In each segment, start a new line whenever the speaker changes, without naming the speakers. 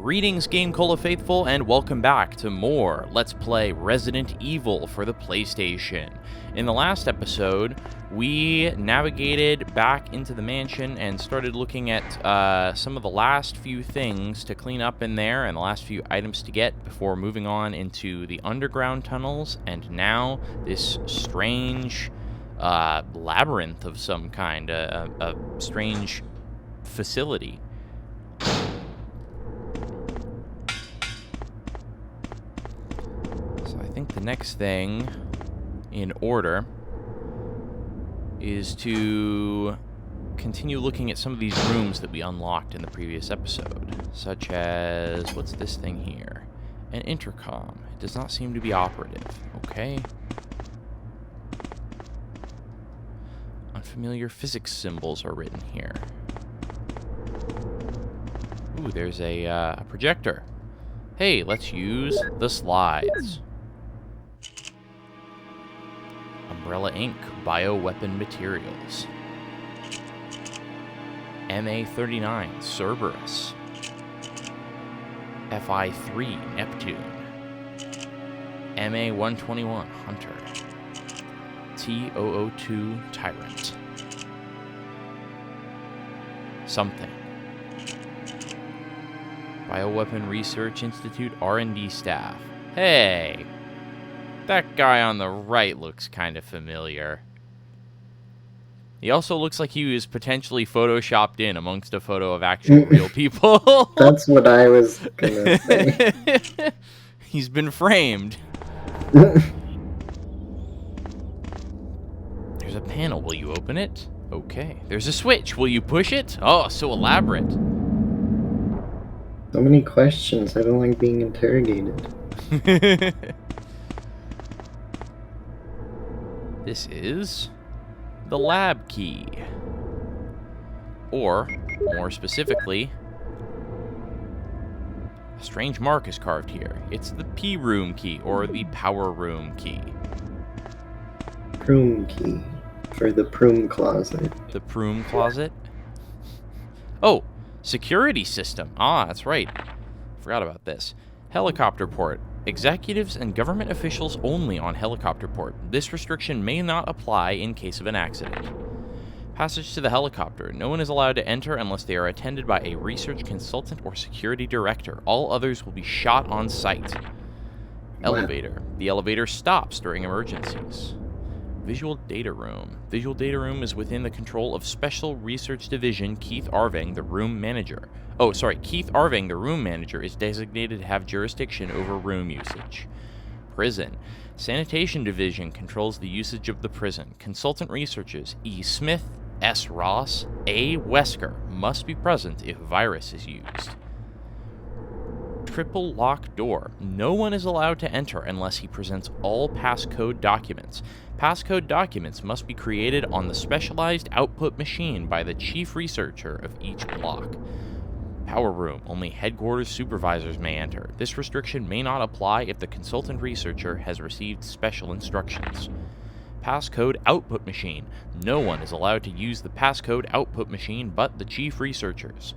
Greetings, GameCola faithful, and welcome back to more Let's Play Resident Evil for the PlayStation. In the last episode, we navigated back into the mansion and started looking at some of the last few things to clean up in there and the last few items to get before moving on into the underground tunnels, and now this strange labyrinth of some kind, a strange facility. I think the next thing in order is to continue looking at some of these rooms that we unlocked in the previous episode, such as, what's this thing here? An intercom. It does not seem to be operative. Okay. Unfamiliar physics symbols are written here. Ooh, there's a projector. Hey, let's use the slides. Umbrella Inc. Bioweapon Materials. MA-39 Cerberus. FI-3 Neptune. MA-121 Hunter. T-002 Tyrant. Something. Bioweapon Research Institute R&D staff. Hey! That guy on the right looks kind of familiar. He also looks like he was potentially photoshopped in amongst a photo of actual real people.
That's what I was gonna say.
He's been framed. There's a panel. Will you open it? Okay. There's a switch. Will you push it? Oh, so elaborate.
So many questions. I don't like being interrogated.
This is the lab key. Or, more specifically, a strange mark is carved here. It's the P room key, or the power room key.
Proom key. For the proom closet.
The proom closet? Oh, security system. Ah, that's right. Forgot about this. Helicopter port. Executives and government officials only on helicopter port. This restriction may not apply in case of an accident. Passage to the helicopter. No one is allowed to enter unless they are attended by a research consultant or security director. All others will be shot on sight. Elevator. The elevator stops during emergencies. Visual data room. Visual data room is within the control of Special Research Division Keith Arving, the room manager. Keith Arving, the room manager, is designated to have jurisdiction over room usage. Prison. Sanitation Division controls the usage of the prison. Consultant researchers E. Smith, S. Ross, A. Wesker must be present if virus is used. Triple lock door. No one is allowed to enter unless he presents all passcode documents. Passcode documents must be created on the specialized output machine by the chief researcher of each block. Power room. Only headquarters supervisors may enter. This restriction may not apply if the consultant researcher has received special instructions. Passcode output machine. No one is allowed to use the passcode output machine but the chief researchers.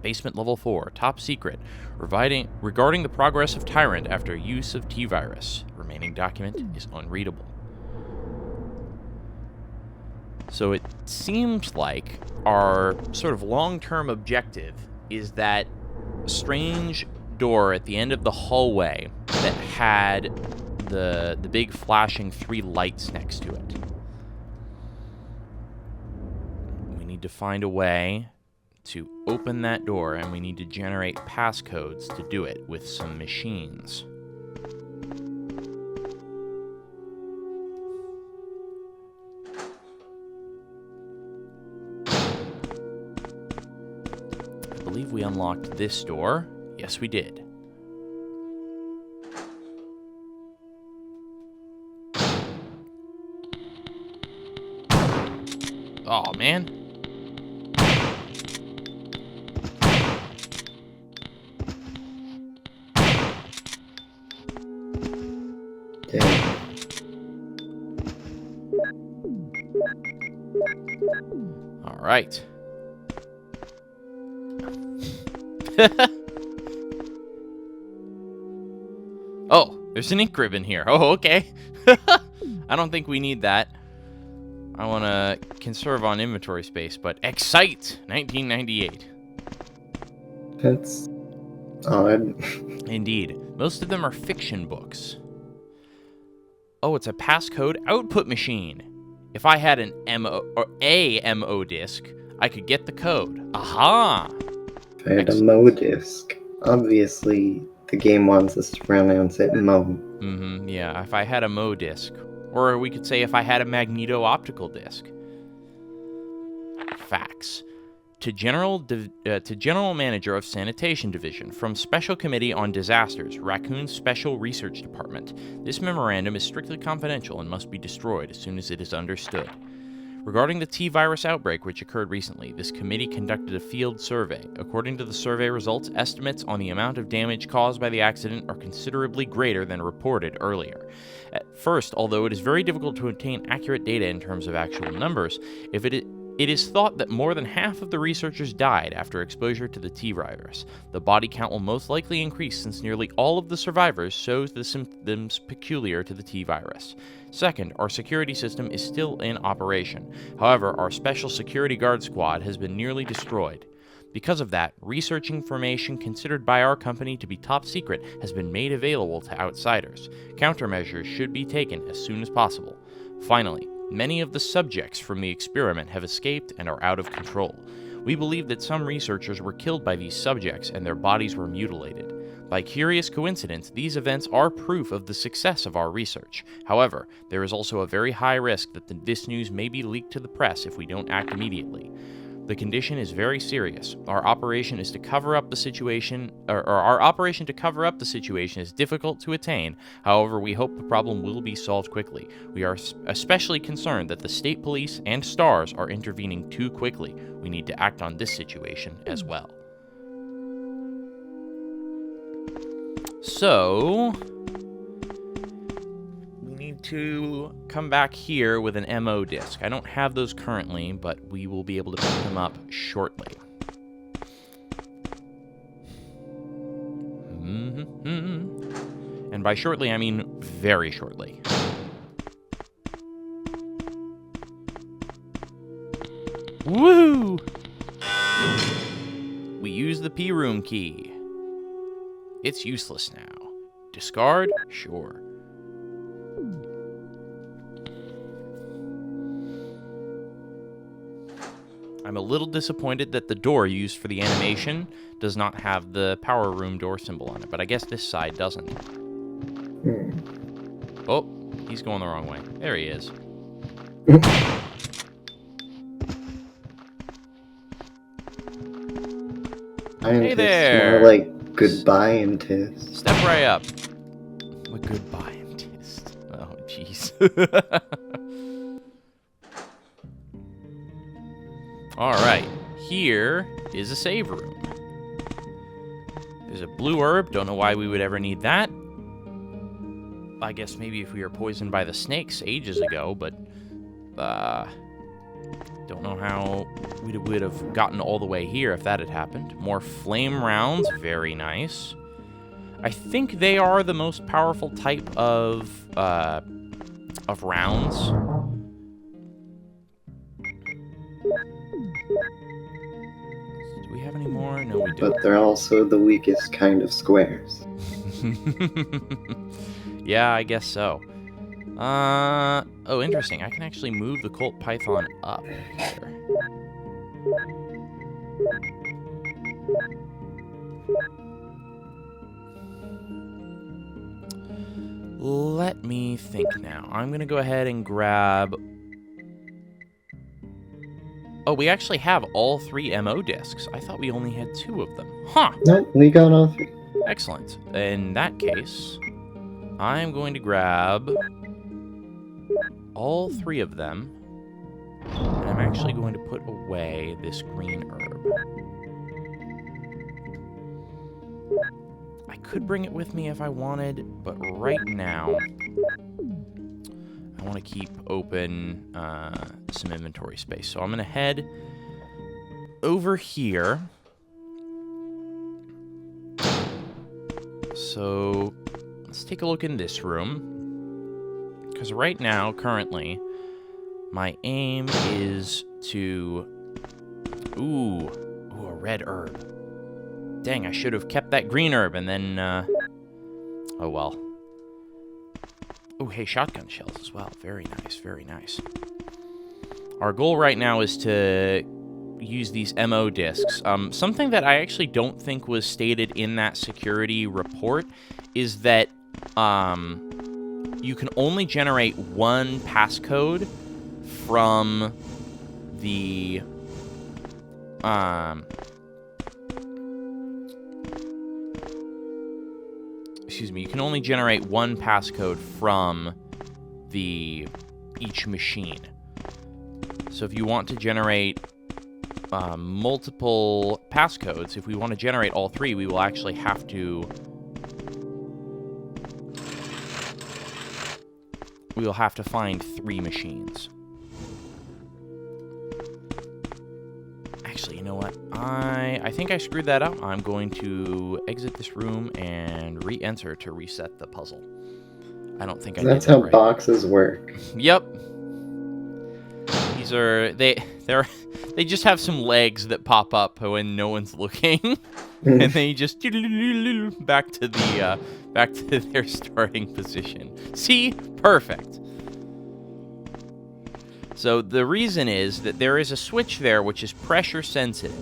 Basement level 4, top secret, regarding the progress of Tyrant after use of T-Virus. Remaining document is unreadable. So it seems like our sort of long-term objective is that strange door at the end of the hallway that had the big flashing 3 lights next to it. We need to find a way to open that door, and we need to generate passcodes to do it with some machines. I believe we unlocked this door. Yes, we did. Oh, man. All right. There's an ink ribbon here. Oh, okay. I don't think we need that. I want to conserve on inventory space, but Excite 1998.
That's odd.
Indeed. Most of them are fiction books. Oh, it's a passcode output machine. If I had an MO disc, I could get the code. Aha!
If I had a Mo disc, obviously the game wants us to pronounce it Mo.
Mm-hmm, yeah, if I had a Mo disc. Or we could say if I had a magneto-optical disc. Facts. To General Manager of Sanitation Division, from Special Committee on Disasters, Raccoon Special Research Department. This memorandum is strictly confidential and must be destroyed as soon as it is understood. Regarding the T-virus outbreak which occurred recently, this committee conducted a field survey. According to the survey results, estimates on the amount of damage caused by the accident are considerably greater than reported earlier. At first, although it is very difficult to obtain accurate data in terms of actual numbers, it is thought that more than half of the researchers died after exposure to the T-virus. The body count will most likely increase since nearly all of the survivors show the symptoms peculiar to the T-virus. Second, our security system is still in operation. However, our special security guard squad has been nearly destroyed. Because of that, research information considered by our company to be top secret has been made available to outsiders. Countermeasures should be taken as soon as possible. Finally, many of the subjects from the experiment have escaped and are out of control. We believe that some researchers were killed by these subjects and their bodies were mutilated. By curious coincidence, these events are proof of the success of our research. However, there is also a very high risk that this news may be leaked to the press if we don't act immediately. The condition is very serious. Our operation to cover up the situation is difficult to attain. However, we hope the problem will be solved quickly. We are especially concerned that the state police and STARS are intervening too quickly. We need to act on this situation as well. So, we need to come back here with an MO disc. I don't have those currently, but we will be able to pick them up shortly. And by shortly, I mean very shortly. Woo! We use the P-room key. It's useless now. Discard? Sure. I'm a little disappointed that the door used for the animation does not have the power room door symbol on it, but I guess this side doesn't. Oh, he's going the wrong way. There he is. Hey there!
More like goodbye and tis.
Step right up. With goodbye and tis. Oh, jeez. Alright, here is a save room. There's a blue herb, don't know why we would ever need that. I guess maybe if we were poisoned by the snakes ages ago, but don't know how we would have gotten all the way here if that had happened. More flame rounds, very nice. I think they are the most powerful type of rounds. Do we have any more? No, we don't.
But they're also the weakest kind of squares.
Yeah, I guess so. Oh, interesting. I can actually move the Colt Python up here. Let me think now. I'm going to go ahead and grab... Oh, we actually have all 3 MO discs. I thought we only had 2 of them. Huh!
Nope, we got all 3.
Excellent. In that case, I'm going to grab all 3 of them. And I'm actually going to put away this green herb. I could bring it with me if I wanted, but right now, I want to keep open some inventory space. So I'm going to head over here. So let's take a look in this room. Because right now, currently, my aim is to... Ooh, a red herb. Dang, I should have kept that green herb and then, oh well. Oh, hey, shotgun shells as well. Very nice, very nice. Our goal right now is to use these MO discs. Something that I actually don't think was stated in that security report is that you can only generate one passcode from the excuse me, you can only generate one passcode from each machine. So if you want to generate multiple passcodes, if we want to generate all three, we will actually have to... We will have to find 3 machines. Actually, you know what? I think I screwed that up. I'm going to exit this room and re-enter to reset the puzzle. I don't think I did that right.
That's how boxes work.
Yep. These are... They just have some legs that pop up when no one's looking. And they just back to their starting position. See? Perfect. So the reason is that there is a switch there which is pressure sensitive.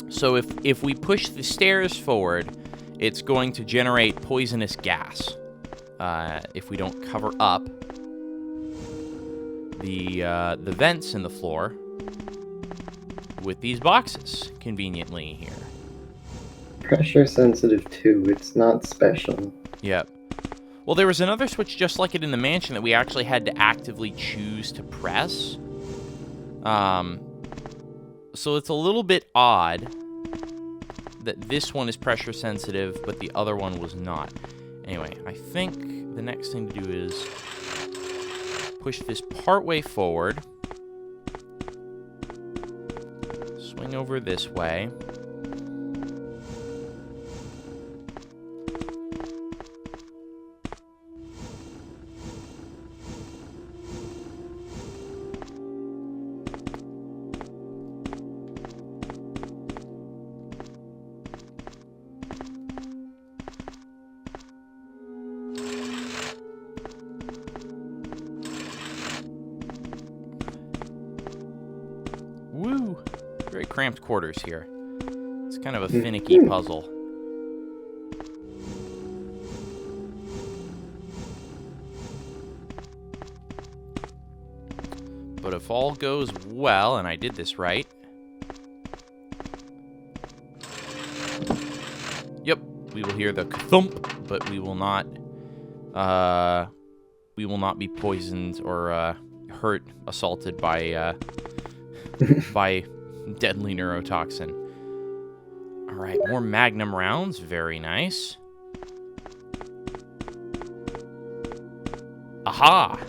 So if we push the stairs forward, it's going to generate poisonous gas. If we don't cover up the vents in the floor with these boxes conveniently here.
Pressure sensitive too, it's not special.
Yep. Well, there was another switch just like it in the mansion that we actually had to actively choose to press. So it's a little bit odd that this one is pressure sensitive, but the other one was not. Anyway, I think the next thing to do is push this partway forward. Swing over this way. Woo! Very cramped quarters here. It's kind of a finicky puzzle. But if all goes well, and I did this right... Yep, we will hear the thump, but we will not be poisoned or hurt, assaulted by by deadly neurotoxin. Alright, more magnum rounds. Very nice. Aha!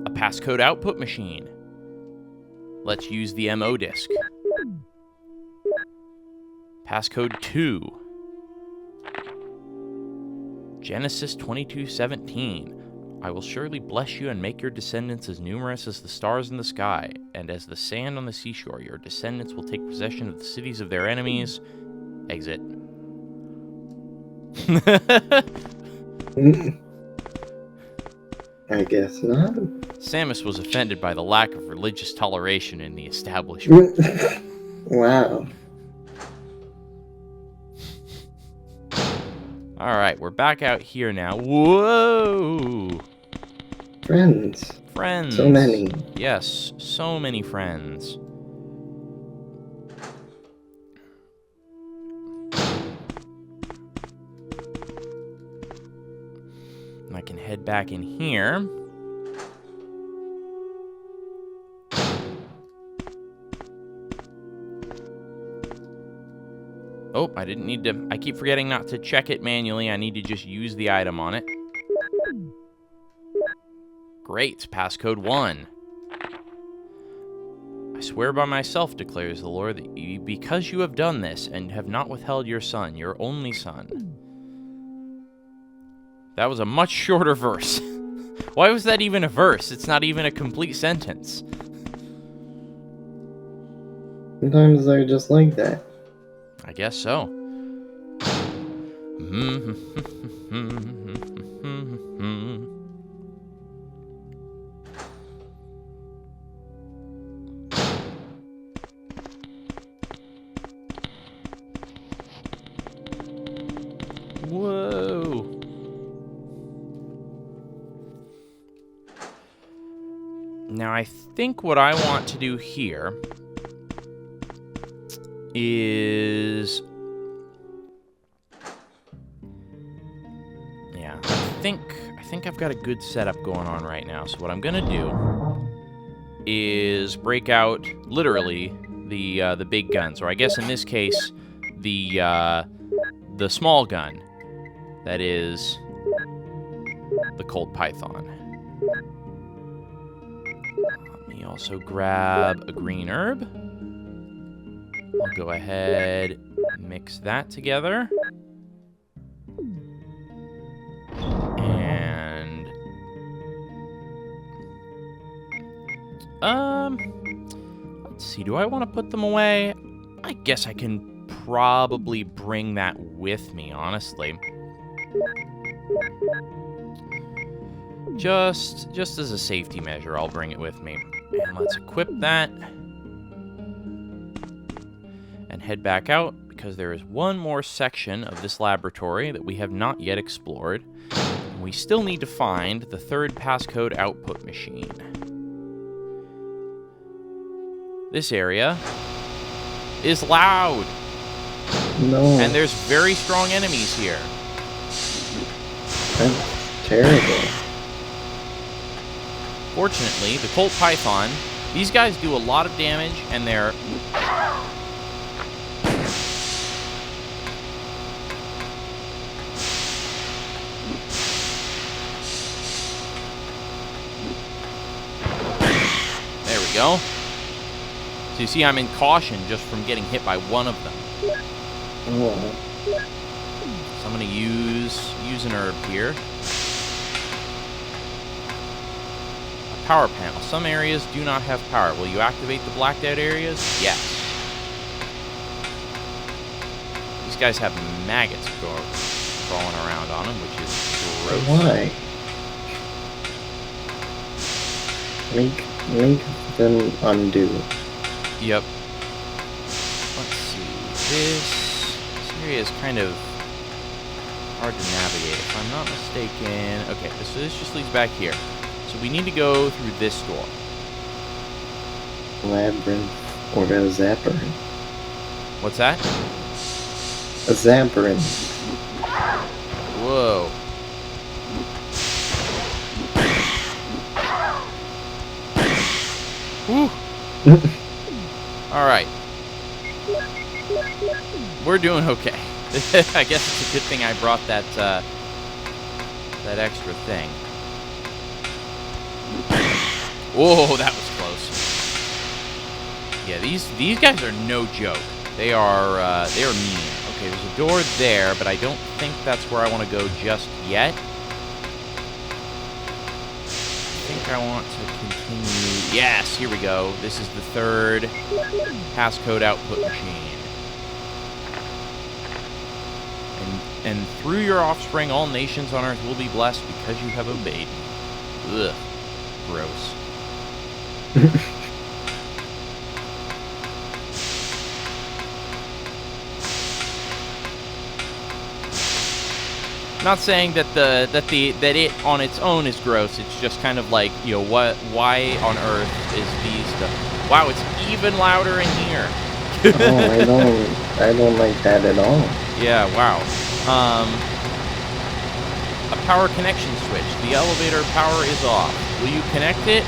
A passcode output machine. Let's use the MO disc. Passcode 2. Genesis 2217. I will surely bless you and make your descendants as numerous as the stars in the sky, and as the sand on the seashore. Your descendants will take possession of the cities of their enemies. Exit.
I guess not.
Samus was offended by the lack of religious toleration in the establishment.
Wow.
Alright, we're back out here now. Whoa!
Friends.
Friends.
So many.
Yes, so many friends. And I can head back in here. Oh, I didn't need to... I keep forgetting not to check it manually. I need to just use the item on it. Great. Passcode 1. I swear by myself, declares the Lord, that because you have done this and have not withheld your son, your only son. That was a much shorter verse. Why was that even a verse? It's not even a complete sentence.
Sometimes they're just like that.
I guess so. Whoa. Now, I think what I want to do here is... Yeah, I think I've got a good setup going on right now. So what I'm gonna do is break out, literally, the big guns, or I guess in this case, the small gun. That is the Colt Python. Let me also grab a green herb. I'll go ahead, mix that together. And... let's see, do I want to put them away? I guess I can probably bring that with me, honestly. Just as a safety measure, I'll bring it with me. And let's equip that. And head back out, because there is one more section of this laboratory that we have not yet explored. And we still need to find the third passcode output machine. This area is loud.
No.
And there's very strong enemies here.
That's terrible.
Fortunately, the Colt Python, these guys do a lot of damage, and they're... There we go. So you see I'm in caution just from getting hit by one of them.
Oh.
So I'm going to use an herb here. A power panel. Some areas do not have power. Will you activate the blacked out areas? Yes. These guys have maggots crawling around on them, which is gross.
Why? Make them undo.
Yep. Let's see. This area is kind of hard to navigate, if I'm not mistaken. Okay, so this just leads back here. So we need to go through this door.
Labyrinth or a zapper.
What's that?
A zapper.
Whoa. Whew. Alright. We're doing okay. I guess it's a good thing I brought that extra thing. Whoa, that was close. Yeah, these guys are no joke. They are mean. Okay, there's a door there, but I don't think that's where I want to go just yet. I think I want to continue. Yes, here we go. This is the third passcode output machine. And through your offspring, all nations on earth will be blessed because you have obeyed me. Ugh. Gross. Not saying that it on its own is gross. It's just kind of like, you know, why on earth is these stuff? Wow, it's even louder in here.
Oh, I don't like that at all.
Yeah, wow. A power connection switch. The elevator power is off. Will you connect it?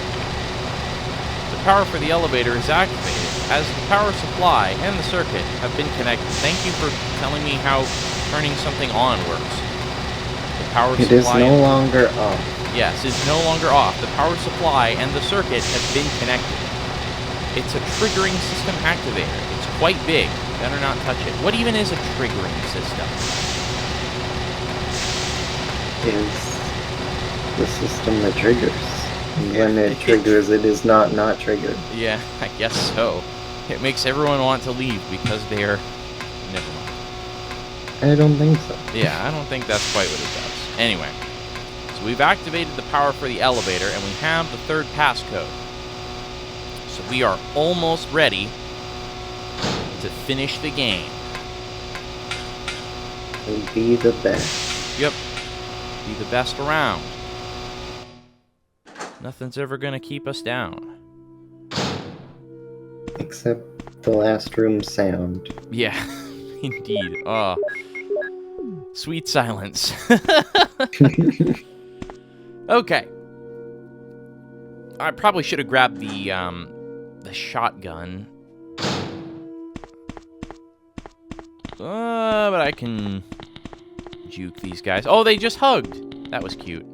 The power for the elevator is activated, as the power supply and the circuit have been connected. Thank you for telling me how turning something on works. The power supply... It is
no longer off.
Yes, it's no longer off. The power supply and the circuit have been connected. It's a triggering system activator. It's quite big. Better not touch it. What even is a triggering system?
is the system that triggers. And when it triggers, it is not triggered.
Yeah, I guess so. It makes everyone want to leave because they're... Never mind.
I don't think so.
Yeah, I don't think that's quite what it does. Anyway, so we've activated the power for the elevator, and we have the third passcode. So we are almost ready to finish the game.
And be the best.
Yep. Be the best around. Nothing's ever gonna keep us down.
Except the last room sound.
Yeah, indeed. Sweet silence. Okay. I probably should have grabbed the shotgun. But I can juke these guys. Oh, they just hugged. That was cute.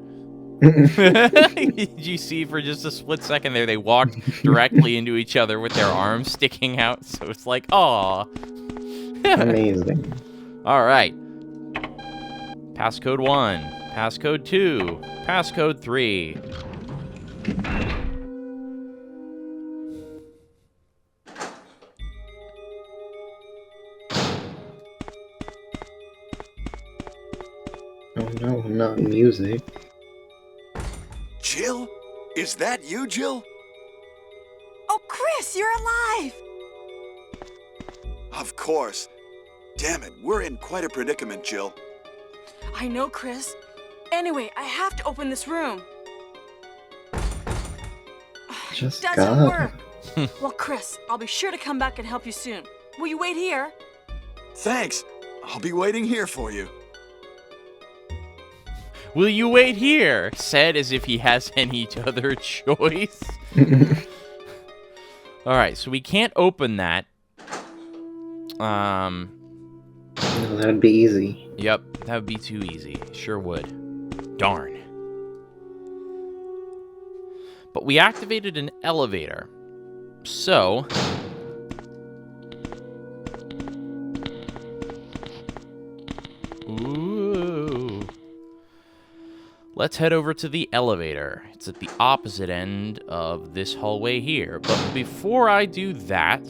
Did you see for just a split second there, they walked directly into each other with their arms sticking out, so it's like, aw.
Amazing.
All right. Passcode 1, passcode 2, passcode 3.
Oh no, not music.
Jill? Is that you, Jill?
Oh, Chris, you're alive!
Of course. Damn it, we're in quite a predicament, Jill.
I know, Chris. Anyway, I have to open this room.
Just
Doesn't
God.
work. Well, Chris, I'll be sure to come back and help you soon. Will you wait here?
Thanks. I'll be waiting here for you.
Will you wait here? Said as if he has any other choice. Alright, so we can't open that.
No, that'd be easy.
Yep, that would be too easy. Sure would. Darn. But we activated an elevator. So... Ooh. Let's head over to the elevator. It's at the opposite end of this hallway here. But before I do that...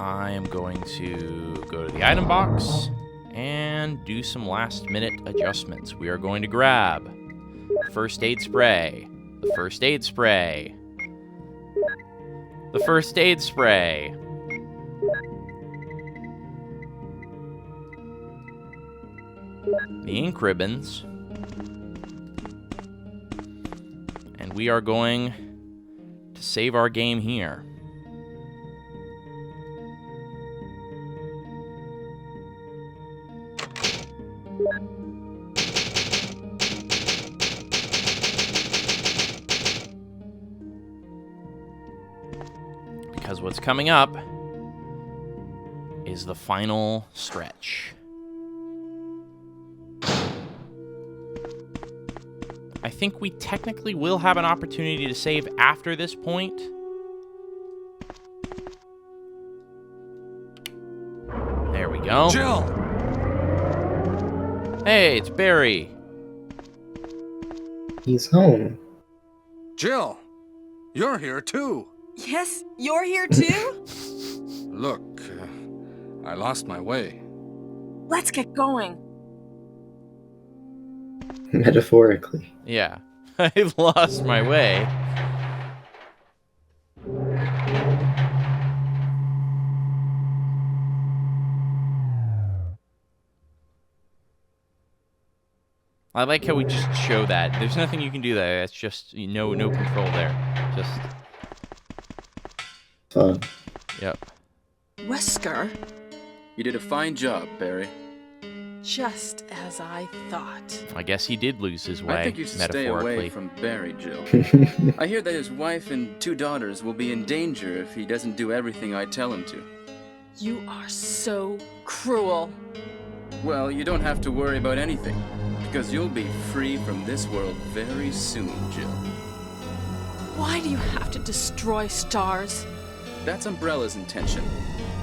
I am going to go to the item box and do some last-minute adjustments. We are going to grab first aid spray, the first aid spray, the first aid spray, the ink ribbons, and we are going to save our game here. Because what's coming up is the final stretch. I think we technically will have an opportunity to save after this point. There we go.
Jill!
Hey, it's Barry.
He's home.
Jill, you're here too.
Yes, you're here too?
Look, I lost my way.
Let's get going.
Metaphorically.
Yeah, I've lost my way. I like how we just show that. There's nothing you can do there. That's just no control there. Just
Fun.
yep.
Wesker,
You did a fine job, Barry.
just as I thought.
I guess he did lose his way.
I think you should stay away
metaphorically.
from Barry, Jill. I hear that his wife and 2 daughters will be in danger if he doesn't do everything I tell him to.
You are so cruel.
Well, you don't have to worry about anything, because you'll be free from this world very soon, Jill.
Why do you have to destroy stars?
That's Umbrella's intention.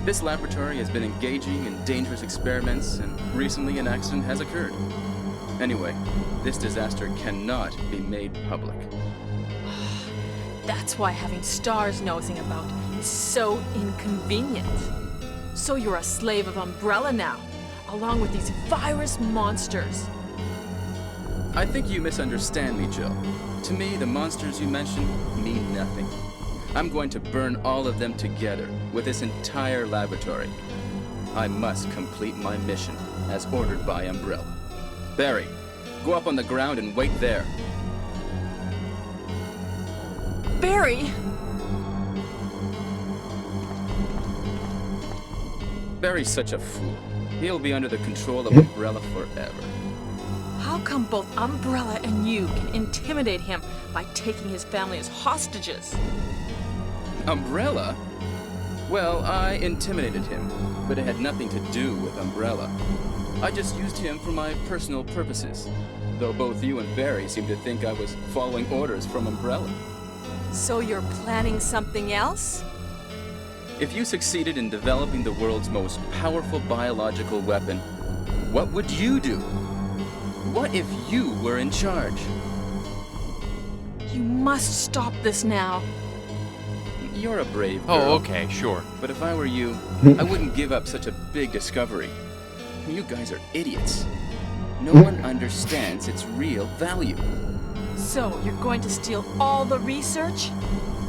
This laboratory has been engaging in dangerous experiments, and recently an accident has occurred. Anyway, this disaster cannot be made public.
That's why having stars nosing about is so inconvenient. So you're a slave of Umbrella now, along with these virus monsters.
I think you misunderstand me, Jill. To me, the monsters you mention mean nothing. I'm going to burn all of them together with this entire laboratory. I must complete my mission as ordered by Umbrella. Barry, go up on the ground and wait there.
Barry!
Barry's such a fool. He'll be under the control of Umbrella forever.
How come both Umbrella and you can intimidate him by taking his family as hostages?
Umbrella? Well, I intimidated him, but it had nothing to do with Umbrella. I just used him for my personal purposes, though both you and Barry seem to think I was following orders from Umbrella.
So you're planning something else?
If you succeeded in developing the world's most powerful biological weapon, what would you do? What if you were in charge?
You must stop this now.
You're a brave girl.
Oh, okay, sure.
But if I were you, I wouldn't give up such a big discovery. You guys are idiots. No one understands its real value.
So you're going to steal all the research?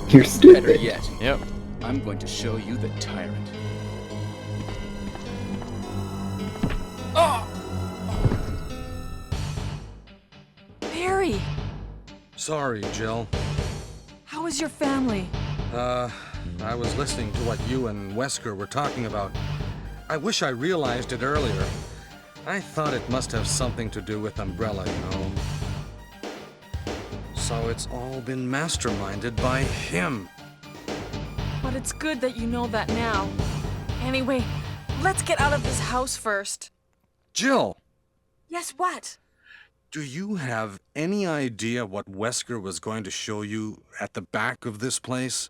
You're
Better
stupid.
yet,
Yep.
I'm going to show you the tyrant.
Barry,
Sorry, Jill.
how is your family?
I was listening to what you and Wesker were talking about. I wish I realized it earlier. I thought it must have something to do with Umbrella, you know. So it's all been masterminded by him.
But it's good that you know that now. Anyway, let's get out of this house first.
Jill,
Yes, what?
do you have any idea what Wesker was going to show you at the back of this place?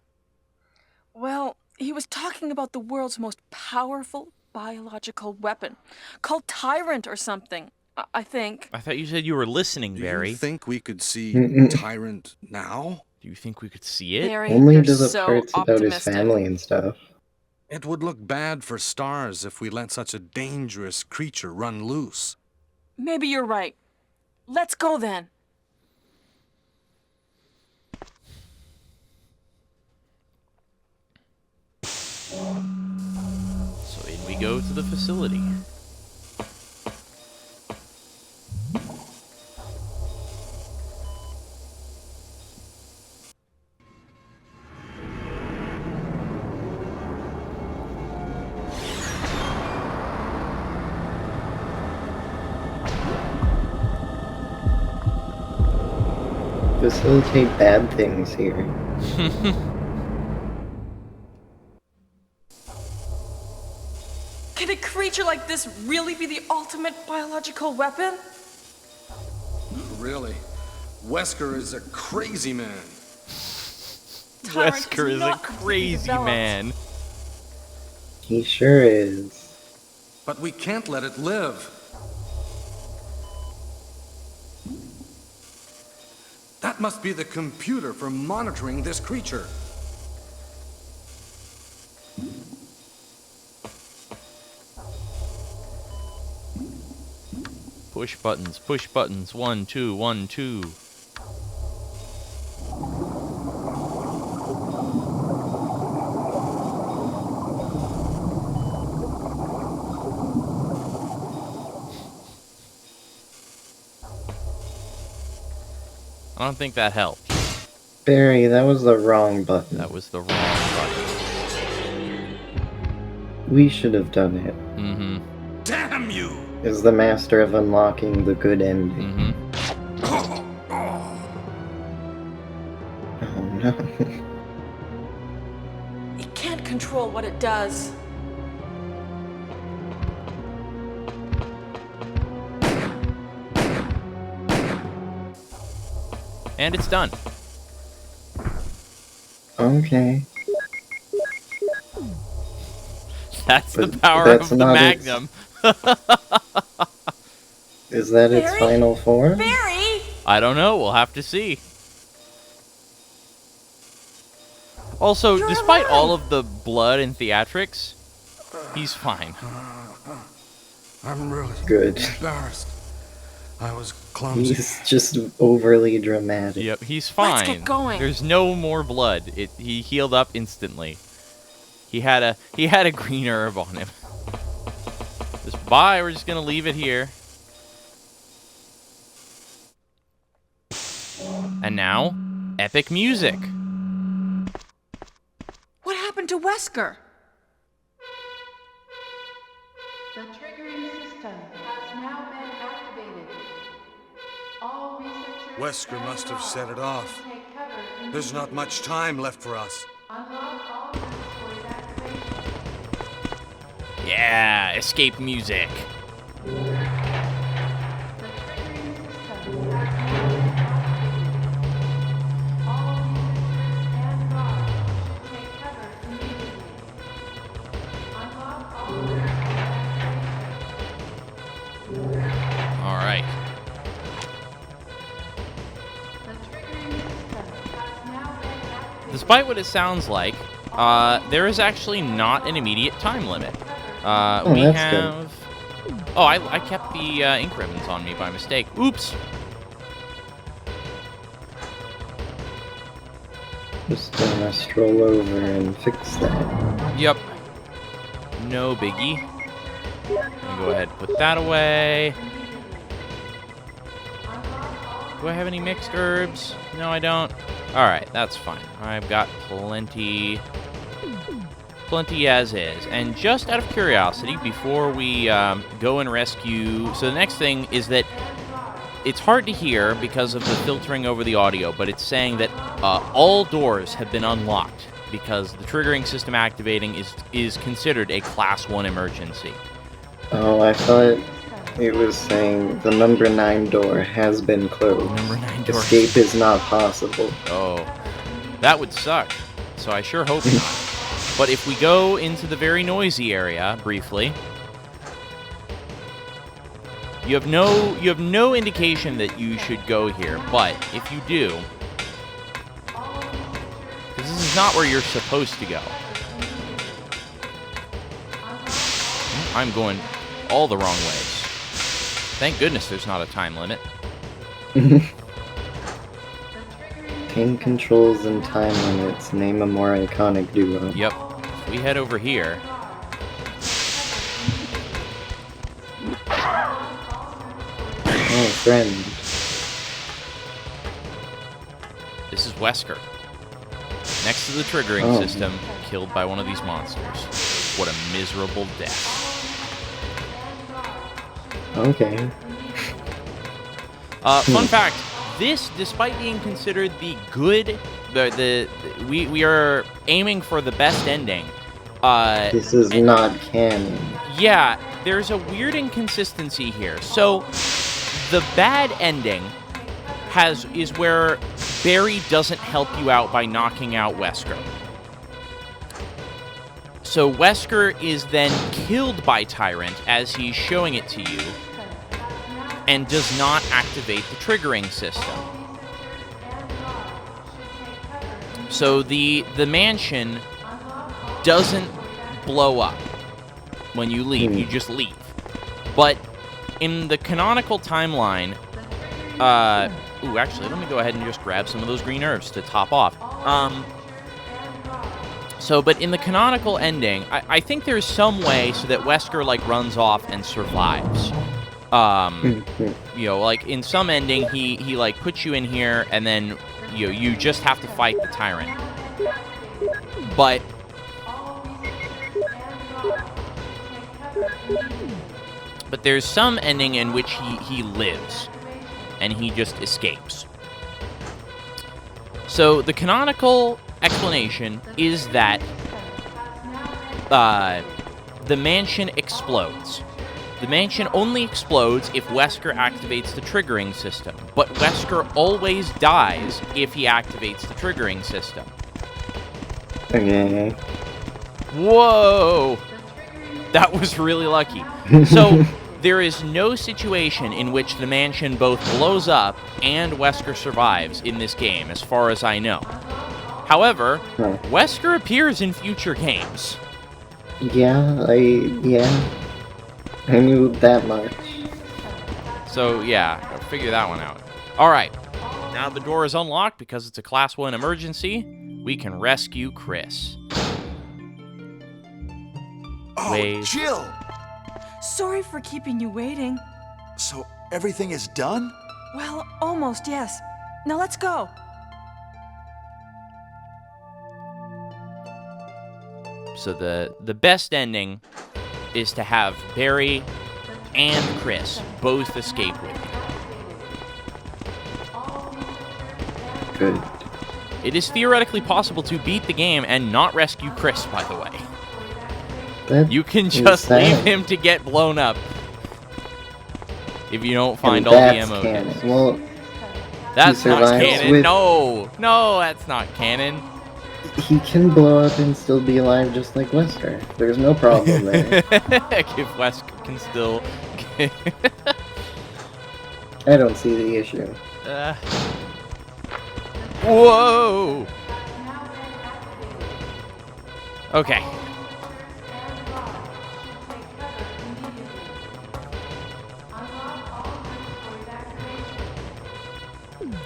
Well, he was talking about the world's most powerful biological weapon, called Tyrant or something, I think.
I thought you said you were listening,
Do
Barry.
you think we could see Tyrant now?
Do you think we could see it?
Barry,
Only
you're
to the
so
parts about his
optimistic.
family and stuff.
It would look bad for stars if we let such a dangerous creature run loose.
Maybe you're right. Let's go then.
So in we go to the facility.
Facilitate bad things here.
Can a creature like this really be the ultimate biological weapon?
Really? Wesker is a crazy man.
Tyrant
Wesker is a
not completely
crazy
developed.
man.
He sure is.
But we can't let it live. That must be the computer for monitoring this creature.
Push buttons, push buttons. 1, 2, 1, 2. I don't think that helped.
Barry, that was the wrong button.
That was the wrong button.
We should have done it.
Mm-hmm.
Damn you!
Is the master of unlocking the good ending.
Mm-hmm.
Oh no.
It can't control what it does.
And it's done.
Okay.
That's the
But
power
that's
of the
not
Magnum.
Is that its
Barry?
final form?
Barry!
I don't know. We'll have to see. Also,
You're
despite
alive.
all of the blood and theatrics, he's fine.
I'm really
Good.
embarrassed. I was clumsy.
He's just overly dramatic.
Yep, he's fine.
Let's get going.
There's no more blood. He healed up instantly. He had a green herb on him. Just bye. We're just gonna leave it here. And now, epic music.
What happened to Wesker?
The triggering system has now been activated. All researchers
Wesker must have set it off.
take cover in
There's not much time left for us.
unlock all rooms for evacuation.
Yeah, escape music.
The triggering system has now been activated. All researchers and guards should take cover immediately. Unlock all rooms for evacuation.
All right.
The triggering system has now been activated.
Despite what it sounds like, there is actually not an immediate time limit. We
that's
have. Oh, I kept the ink ribbons on me by mistake. Oops.
Just gonna stroll over and fix that.
Yep. No biggie. Gonna go ahead and put that away. Do I have any mixed herbs? No, I don't. Alright, that's fine. I've got plenty as is. And just out of curiosity, before we go and rescue... So the next thing is that it's hard to hear because of the filtering over the audio, but it's saying that all doors have been unlocked because the triggering system activating is considered a Class 1 emergency.
Oh, I thought it was saying the number 9 door has been closed.
Number 9 door.
Escape is not possible.
Oh, that would suck. So I sure hope not. But if we go into the very noisy area briefly, you have no indication that you should go here. But if you do, because this is not where you're supposed to go. I'm going all the wrong ways. Thank goodness there's not a time limit.
Game controls and time limits. Name a more iconic duo.
Yep. If we head over here.
Oh, friend.
This is Wesker. Next to the triggering system, killed by one of these monsters. What a miserable death.
Okay.
Fun fact, this, despite being considered the good, we are aiming for the best ending.
This is not canon.
Yeah, there's a weird inconsistency here. So, the bad ending is where Barry doesn't help you out by knocking out Wesker. So Wesker is then killed by Tyrant as he's showing it to you, and does not activate the triggering system. So the mansion doesn't blow up when you leave. You just leave. But in the canonical timeline, ooh, actually, let me go ahead and just grab some of those green herbs to top off. But in the canonical ending, I think there's some way so that Wesker, like, runs off and survives. Like, in some ending, he like, puts you in here, and then, you just have to fight the Tyrant. But... But there's some ending in which he lives, and he just escapes. So the canonical explanation is that the mansion explodes. The mansion only explodes if Wesker activates the triggering system, but Wesker always dies if he activates the triggering system.
Okay.
Whoa! That was really lucky. So, there is no situation in which the mansion both blows up and Wesker survives in this game, as far as I know. However,
Huh.
Wesker appears in future games.
Yeah, I knew that much.
So, yeah, I'll figure that one out. Alright, now the door is unlocked because it's a Class 1 emergency. We can rescue Chris.
Oh,
Wave.
Jill!
Sorry for keeping you waiting.
So everything is done?
Well, almost, yes. Now let's go.
So the best ending is to have Barry and Chris both escape with you.
Good.
It is theoretically possible to beat the game and not rescue Chris, by the way.
That
You can
is
just
sad.
leave him to get blown up if you don't find
And
all the
that's
ammo.
canon.
discs.
Well,
That's not
survives
canon.
with-
No, that's not canon.
he can blow up and still be alive just like Wesker. There's no problem there.
If Wesker can still...
I don't see the issue.
Whoa! Okay.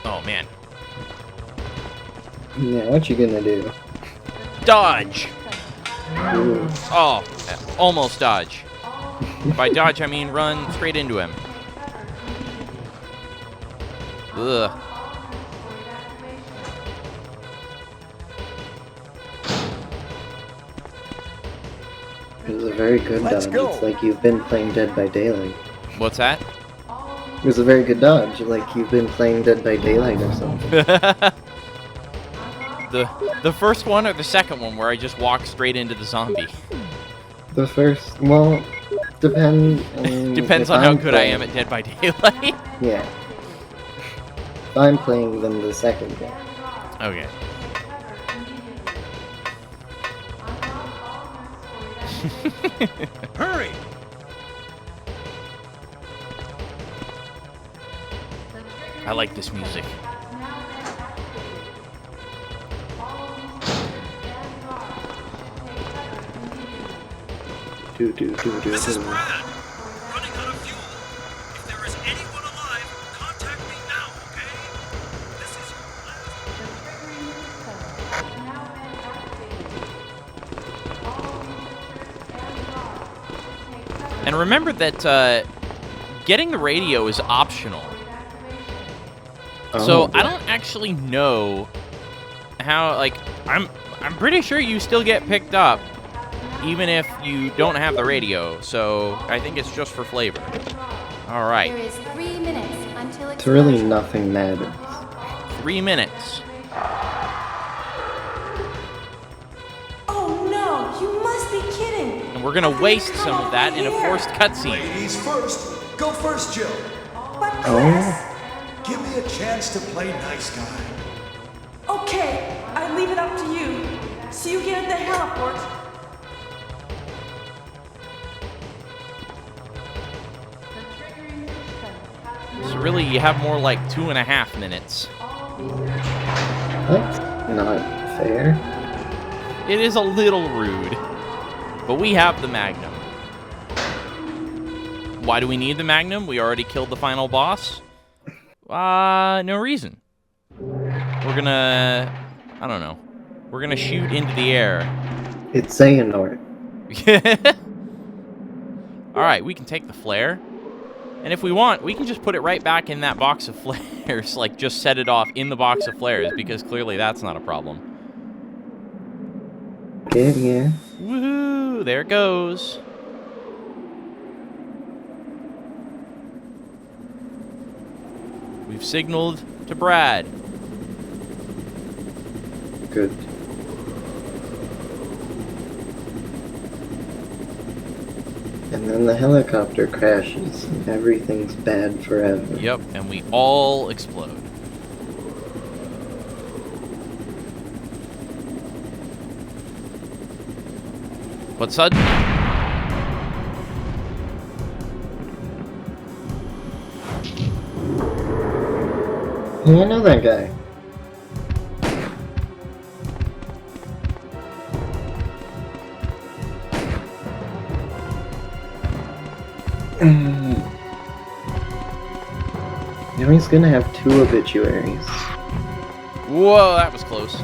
Oh, man.
Now, what you gonna do?
Dodge!
Ooh.
Oh, almost dodge. By dodge, I mean run straight into him. Ugh.
It was a very good
Let's
dodge.
go.
It's like you've been playing Dead by Daylight.
What's that?
It was a very good dodge, like you've been playing Dead by Daylight or something.
The first one or the second one where I just walk straight into the zombie?
The first, well, depends.
Depends on how good I am at Dead by Daylight.
Yeah. I'm playing them the second one.
Okay.
Hurry!
I like this music.
This is Brad.
Running out of fuel. If there is anyone alive, contact me now, okay? This is
And remember that getting the radio is optional. So
Oh,
I don't actually know how, like, I'm pretty sure you still get picked up even if you don't have the radio. So I think it's just for flavor. All right,
There is 3 minutes until
It's really nothing matters.
3 minutes.
Oh no, you must be kidding.
And we're gonna waste some of that in a forced cutscene.
Ladies first. Go first, Jill.
But Chris.
Oh,
Give me a chance to play nice guy.
Okay, I leave it up to you. See you again at the heliport.
So really, you have more like 2.5 minutes.
that's not fair.
It is a little rude, but we have the Magnum. Why do we need the Magnum? We already killed the final boss? No reason. We're gonna... I don't know. We're gonna shoot into the air.
It's Xehanort.
Alright, we can take the flare. And if we want, we can just put it right back in that box of flares. Like, just set it off in the box of flares, because clearly that's not a problem.
Okay, yeah.
Woohoo! There it goes. We've signaled to Brad.
Good. And then the helicopter crashes, and everything's bad forever.
Yep, and we all explode. But suddenly,
Yeah, I know that guy. Now he's gonna have 2 obituaries.
Whoa, that was close.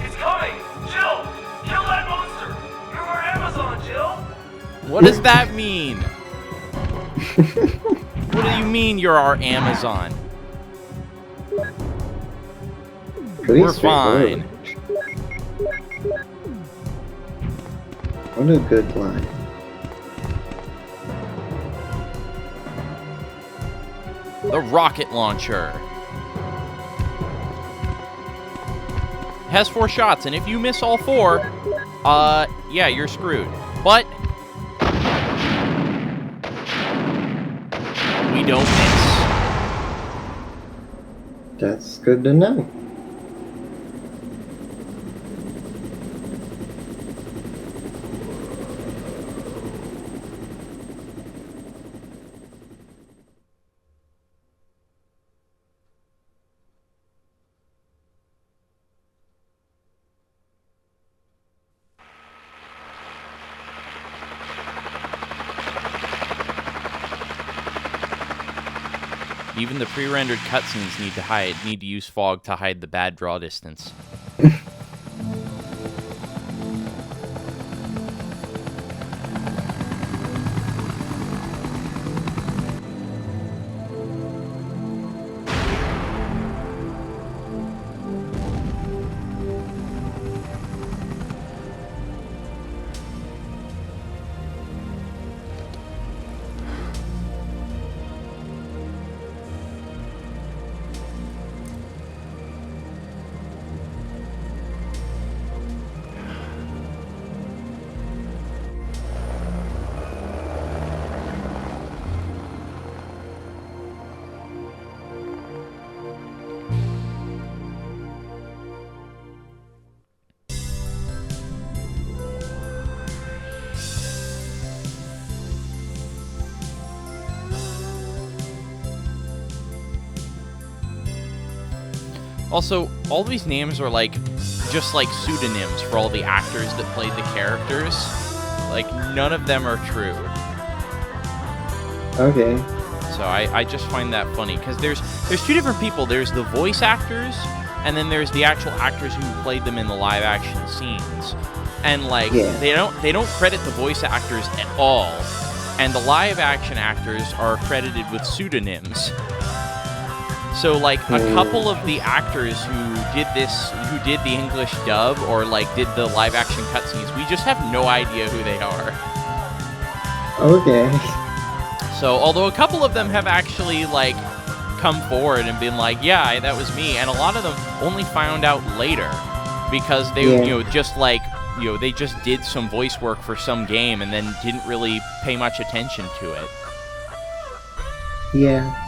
He's coming! Jill! Kill that monster! You're our Amazon, Jill!
What does that mean? What do you mean you're our Amazon?
Pretty
We're
straightforward.
fine.
What a good line.
The rocket launcher. Has 4 shots, and if you miss all 4, yeah, you're screwed. But we don't miss.
That's good to know.
Even the pre-rendered cutscenes need to use fog to hide the bad draw distance. Also, all these names are just like pseudonyms for all the actors that played the characters. Like, none of them are true.
Okay.
So I just find that funny, because there's 2 different people. There's the voice actors, and then there's the actual actors who played them in the live action scenes. And they don't credit the voice actors at all, and the live action actors are credited with pseudonyms. So, a couple of the actors who did the English dub or, did the live-action cutscenes, we just have no idea who they are.
Okay.
So, although a couple of them have actually, come forward and been like, yeah, that was me, and a lot of them only found out later because they, they just did some voice work for some game and then didn't really pay much attention to it.
Yeah.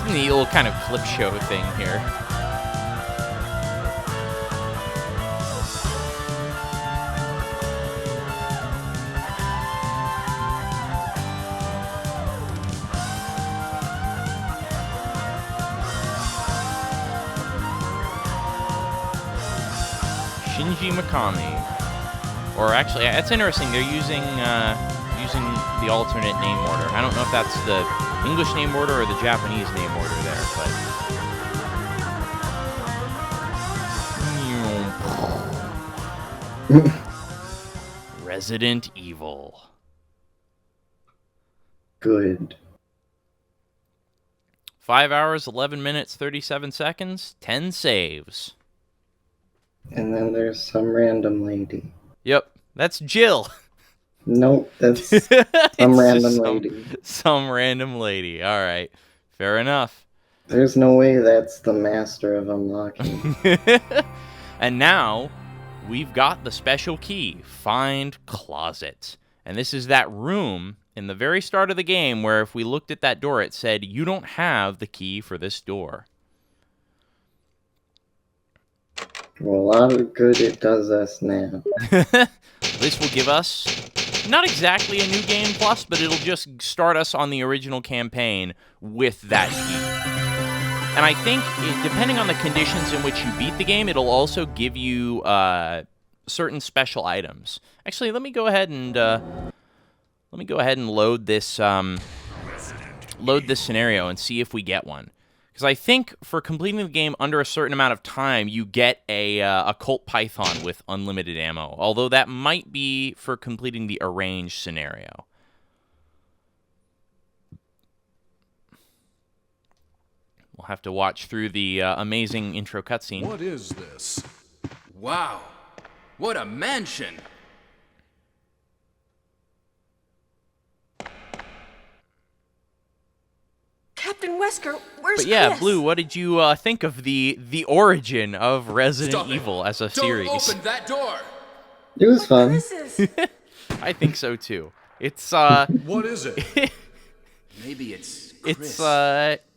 Neat little kind of clip show thing here. Shinji Mikami. Or actually, that's interesting. They're using the alternate name order. I don't know if that's the English name order or the Japanese name order there, but... Resident Evil.
Good.
5 hours, 11 minutes, 37 seconds, 10 saves.
And then there's some random lady.
Yep, that's Jill.
Nope, that's some random lady.
Some random lady. All right, fair enough.
There's no way that's the master of unlocking.
And now, we've got the special key, Find Closet. And this is that room in the very start of the game where if we looked at that door, it said, you don't have the key for this door.
Well, a lot of good it does us now.
This will give us not exactly a new game plus, but it'll just start us on the original campaign with that key. And I think, depending on the conditions in which you beat the game, it'll also give you certain special items. Actually, let me go ahead and load this scenario and see if we get one. Because I think for completing the game under a certain amount of time, you get a Colt Python with unlimited ammo. Although that might be for completing the arranged scenario. We'll have to watch through the amazing intro cutscene.
What is this?
Wow, what a mansion!
Captain Wesker, where's
But yeah,
Chris?
Blue, what did you think of the origin of Resident
Stop it.
Evil as a
Don't
series?
open that door!
It was fun.
Chris is...
I think so too. It's
What is it?
Maybe it's Chris.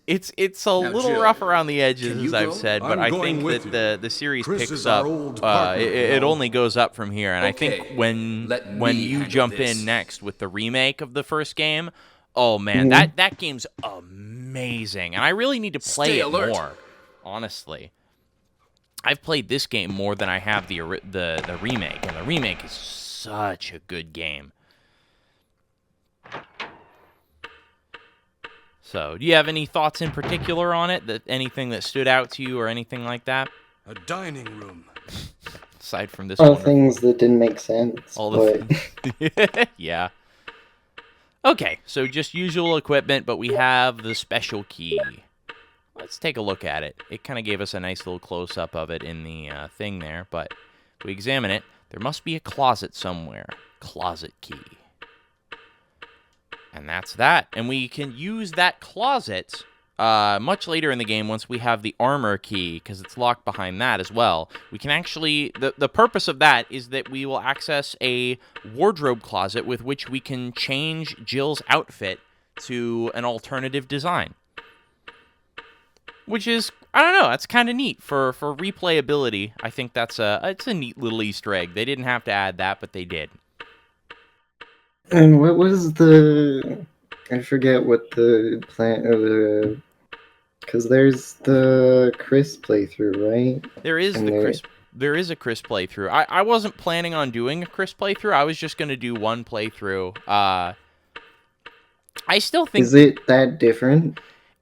it's a
Now,
little
Jill,
rough around the edges,
can
as
you
I've
go?
said, but
I'm
I
going
think
with
that
you.
the series
Chris
picks
is
up.
our old partner,
It
Will.
only goes up from here, and I
Okay,
think when
let me
you
handle
jump
this.
in next with the remake of the first game, oh man, that game's amazing, and I really need to play
Stay
it
alert.
more. Honestly, I've played this game more than I have the remake, and the remake is such a good game. So, do you have any thoughts in particular on it? Anything that stood out to you or anything like that?
A dining room.
Aside from this
All
wonderful-
things that didn't make sense.
all
but
the yeah. Okay, so just usual equipment, but we have the special key. Let's take a look at it. It kind of gave us a nice little close-up of it in the thing there, but if we examine it, there must be a closet somewhere. Closet key. And that's that. And we can use that closet much later in the game once we have the armor key, because it's locked behind that as well. We can actually... The purpose of that is that we will access a wardrobe closet with which we can change Jill's outfit to an alternative design. Which is, I don't know, that's kind of neat for replayability. I think it's a neat little Easter egg. They didn't have to add that, but they did.
and what was the? I forget what the plan. Because there's the Chris playthrough, right?
There is
And
there is a Chris playthrough. I wasn't planning on doing a Chris playthrough. I was just going to do one playthrough. I still think
Is it that different?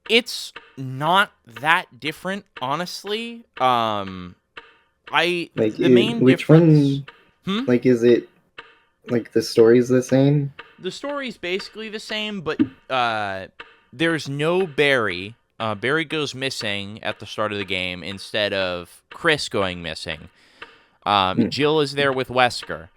it's not that different, honestly. The main
Which
difference.
one? Like, is it like the story's the same?
The story's basically the same, but there's no Barry. Barry goes missing at the start of the game instead of Chris going missing. Jill is there with Wesker.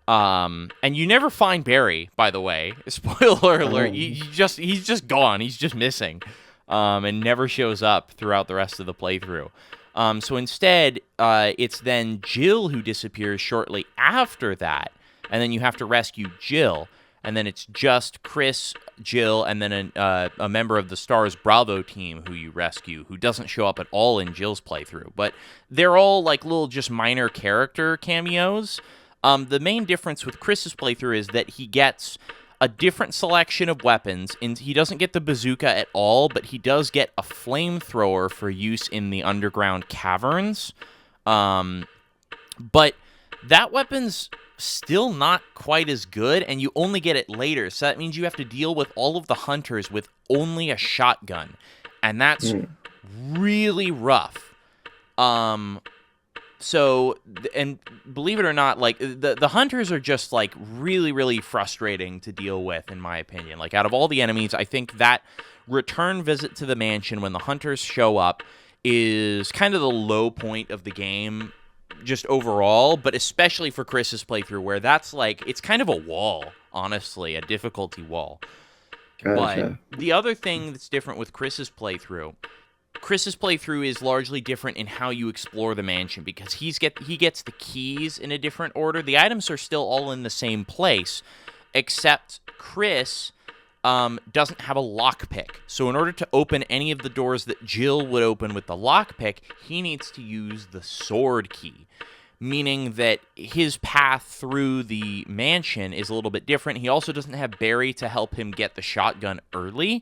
And you never find Barry, by the way. Spoiler alert. He's just gone. He's just missing. And never shows up throughout the rest of the playthrough. So instead, it's then Jill who disappears shortly after that. And then you have to rescue Jill. And then it's just Chris, Jill, and then a member of the Stars Bravo team who you rescue, who doesn't show up at all in Jill's playthrough. But they're all like little just minor character cameos. The main difference with Chris's playthrough is that he gets a different selection of weapons. And he doesn't get the bazooka at all, but he does get a flamethrower for use in the underground caverns. But that weapon's still not quite as good, and you only get it later. So that means you have to deal with all of the hunters with only a shotgun. And that's really rough. So, and believe it or not, like, the hunters are just, like, really, really frustrating to deal with, in my opinion. Like, out of all the enemies, I think that return visit to the mansion when the hunters show up is kind of the low point of the game, just overall, but especially for Chris's playthrough, where that's, like, it's kind of a wall, honestly, a difficulty wall.
Gotcha.
But the other thing that's different with Chris's playthrough is largely different in how you explore the mansion, because he gets the keys in a different order. The items are still all in the same place, except Chris doesn't have a lockpick. So in order to open any of the doors that Jill would open with the lockpick, he needs to use the sword key, meaning that his path through the mansion is a little bit different. He also doesn't have Barry to help him get the shotgun early,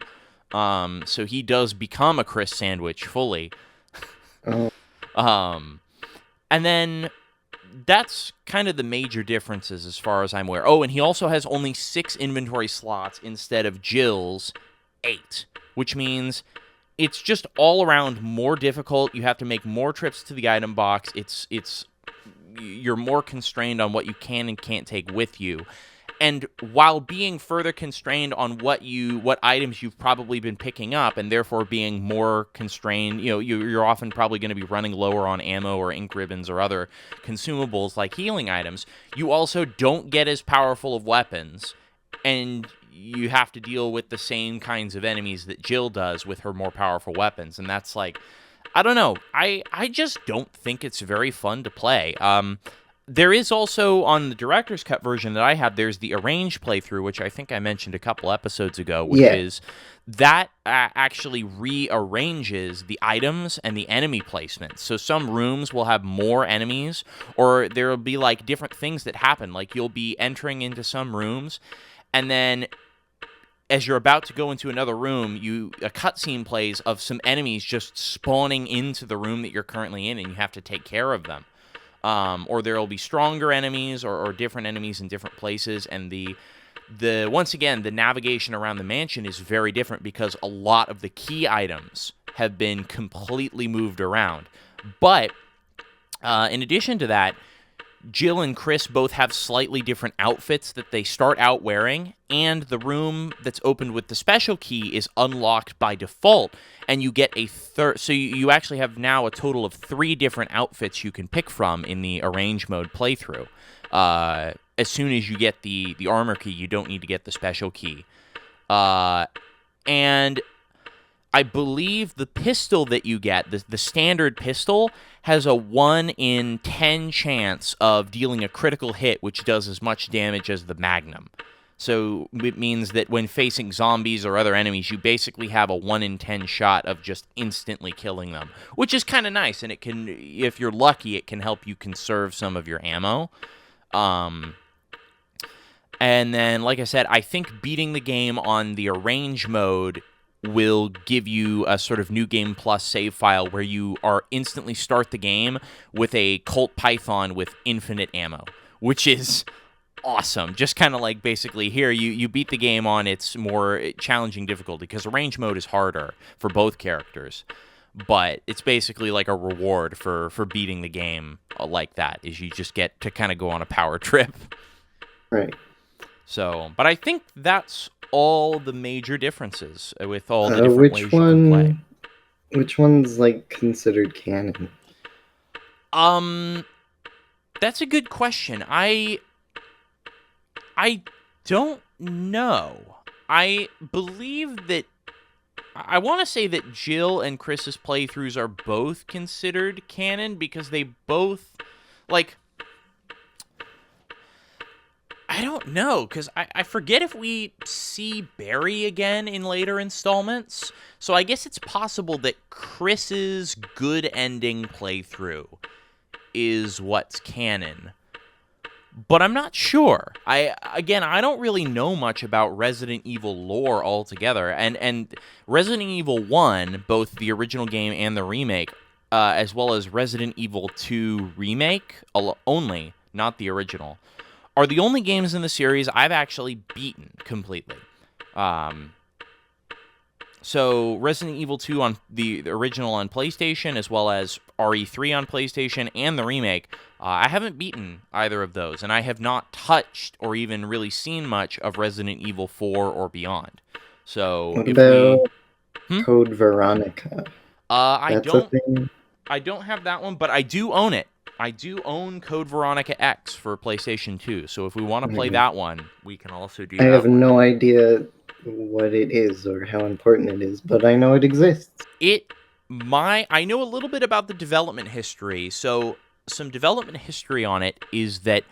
so he does become a Chris sandwich fully.
Oh.
And then that's kind of the major differences as far as I'm aware. Oh, and he also has only 6 inventory slots instead of Jill's 8, which means it's just all around more difficult. You have to make more trips to the item box. You're more constrained on what you can and can't take with you. And while being further constrained on what items you've probably been picking up, and therefore being more constrained, you're often probably going to be running lower on ammo or ink ribbons or other consumables like healing items, you also don't get as powerful of weapons, and you have to deal with the same kinds of enemies that Jill does with her more powerful weapons, and that's like, I don't know, I just don't think it's very fun to play. There is also, on the director's cut version that I have, there's the arranged playthrough, which I think I mentioned a couple episodes ago, which is that actually rearranges the items and the enemy placements. So some rooms will have more enemies, or there will be like different things that happen. Like you'll be entering into some rooms, and then as you're about to go into another room, a cutscene plays of some enemies just spawning into the room that you're currently in, and you have to take care of them. Or there will be stronger enemies or different enemies in different places, and once again, the navigation around the mansion is very different because a lot of the key items have been completely moved around. But in addition to that, Jill and Chris both have slightly different outfits that they start out wearing, and the room that's opened with the special key is unlocked by default, and you get a third. So you actually have now a total of 3 different outfits you can pick from in the arrange mode playthrough. As soon as you get the armor key, you don't need to get the special key. And I believe the pistol that you get, the standard pistol, has a 1 in 10 chance of dealing a critical hit, which does as much damage as the Magnum. So it means that when facing zombies or other enemies, you basically have a 1 in 10 shot of just instantly killing them, which is kind of nice, and it can, if you're lucky, it can help you conserve some of your ammo. And then, like I said, I think beating the game on the arrange mode will give you a sort of New Game Plus save file where you instantly start the game with a Colt Python with infinite ammo, which is awesome. Just kind of like basically here, you beat the game on its more challenging difficulty, because arrange mode is harder for both characters, but it's basically like a reward for beating the game like that, is you just get to kind of go on a power trip.
Right.
So, but I think that's all the major differences with all the different ways you can play.
Which one's like considered canon?
That's a good question. I don't know. I believe that I want to say that Jill and Chris's playthroughs are both considered canon because they both, like, I don't know, because I forget if we see Barry again in later installments. So I guess it's possible that Chris's good ending playthrough is what's canon. But I'm not sure. I don't really know much about Resident Evil lore altogether. And Resident Evil 1, both the original game and the remake, as well as Resident Evil 2 remake only, not the original, are the only games in the series I've actually beaten completely. So Resident Evil 2 on the original on PlayStation, as well as RE3 on PlayStation, and the remake, I haven't beaten either of those, and I have not touched or even really seen much of Resident Evil 4 or beyond. So
what about Code Veronica?
I don't have that one, but I do own it. I do own Code Veronica X for PlayStation 2, so if we want to play that one, we can also do that.
I have no idea what it is or how important it is, but I know it exists.
I know a little bit about the development history. So some development history on it is that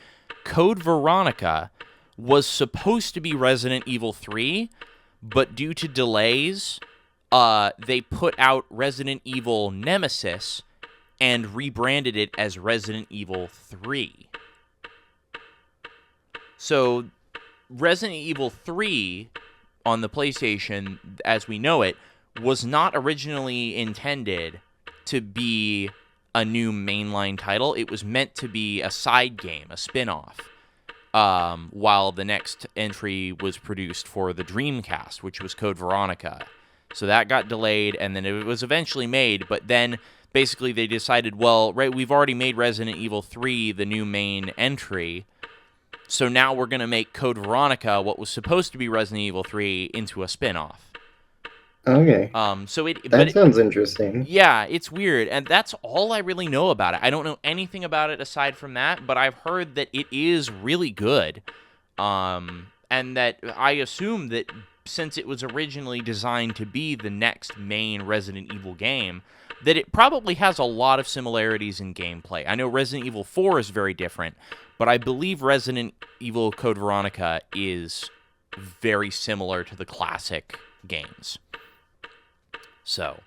Code Veronica was supposed to be Resident Evil 3, but due to delays, they put out Resident Evil Nemesis and rebranded it as Resident Evil 3. So, Resident Evil 3 on the PlayStation, as we know it, was not originally intended to be a new mainline title. It was meant to be a side game, a spin-off, while the next entry was produced for the Dreamcast, which was Code Veronica. So that got delayed, and then it was eventually made, but then basically they decided, well, right, we've already made Resident Evil 3 the new main entry, so now we're going to make Code Veronica, what was supposed to be Resident Evil 3, into a spin-off.
Okay.
That
sounds interesting.
Yeah, it's weird, and that's all I really know about it. I don't know anything about it aside from that, but I've heard that it is really good, and that I assume that since it was originally designed to be the next main Resident Evil game, that it probably has a lot of similarities in gameplay. I know Resident Evil 4 is very different, but I believe Resident Evil Code Veronica is very similar to the classic games. So,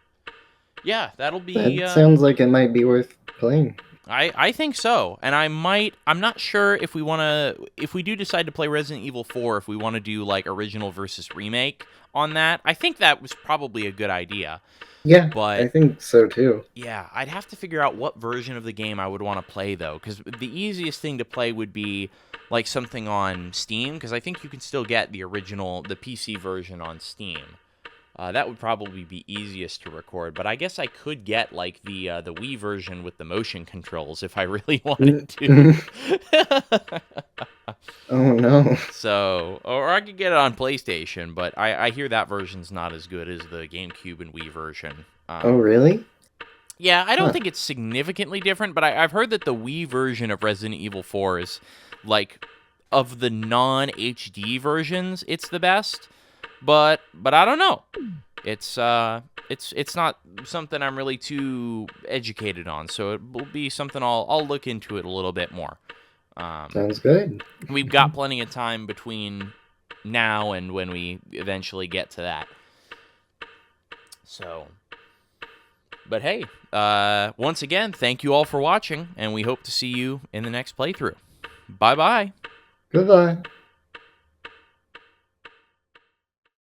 yeah, that'll be...
That sounds like it might be worth playing.
I think so, and I'm not sure if we do decide to play Resident Evil 4, if we want to do, like, original versus remake on that. I think that was probably a good idea.
Yeah,
but
I think so too.
Yeah, I'd have to figure out what version of the game I would want to play, though, because the easiest thing to play would be, like, something on Steam, because I think you can still get the PC version on Steam. That would probably be easiest to record, but I guess I could get, like, the Wii version with the motion controls if I really wanted to.
Oh, no.
So, or I could get it on PlayStation, but I hear that version's not as good as the GameCube and Wii version.
Oh, really?
Yeah, I don't think it's significantly different, but I've heard that the Wii version of Resident Evil 4 is, like, of the non-HD versions, it's the best. But I don't know. It's not something I'm really too educated on, so it will be something I'll look into it a little bit more.
Sounds good.
We've got plenty of time between now and when we eventually get to that. So, but hey, once again, thank you all for watching, and we hope to see you in the next playthrough. Bye-bye.
Goodbye.